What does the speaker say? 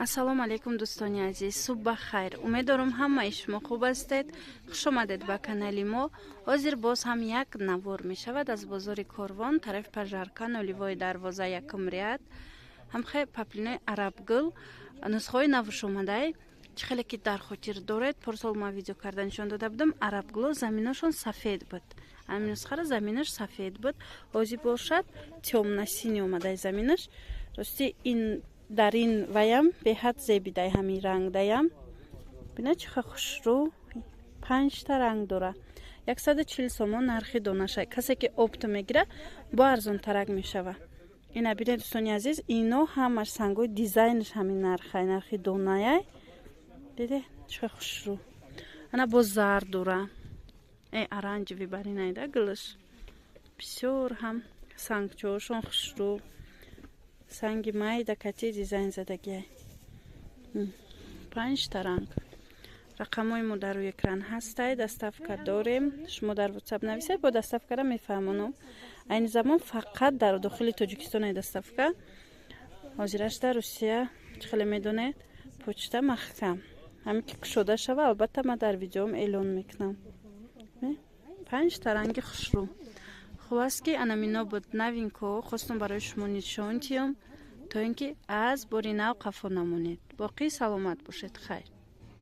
ассалому алейкум дӯстони азиз, субҳ бахайр. Умед дорам ҳамаи шумо хуб ҳастед. Хуш омадед ба канали мо. Ҳозир боз ҳам як навор мешавад аз бозори Корвон, тарафи Пажарка, нулевой дарвоза, якум ряд. ҳамхе паплинои арабгул, нусхаҳои навш омадай. Чӣ хеле ки дар хотир доред, парсол ма видео карда нишон дода будам. Арабгуло заминашон сафед буд. Ҳамин нусхаро заминаш сафед буд. Ҳозир бошад тёмно-синий омадай заминаш. Рости ин дар ин ваям беҳад зебидай ҳамин ранг даям. Бина чӣ ха хушрӯ, 5 та ранг дора. 140 сомон нархи донаша. Касе ки опт мегира, бо арзонтарак мешава. Ина бина дӯстони азиз, ино ҳамаш сангои дизайнш ҳамин нархай, нархи донаяй. Диде чӣ ха хушрӯ. Ана бо зар дора. Оранҷеви баринайда гулш. Бисёр ҳам сангчоошон хушрӯ. Санги майда кати дизайн задагиай. 5 та ранг. рақамҳои мо дар рӯи экран ҳастай. Доставка дорем. Шумо дар WhatsApp нависед, бо доставкара мефаҳмонам. Айни замон фақат дар дохили Тоҷикистон ай доставка. Ҳозираш дар Русия чӣ хеле медонед? Почта маҳкам. Ҳамин ки кушода шава, албатта ман дар видеом эълон мекунам. 5 та ранги хушрӯ. хуб аст ки анамино буд новинко хостум барои шумо нишон диҳам, то ин ки аз бори нав қафо намонед. Боқӣ саломат бошед. Хайр.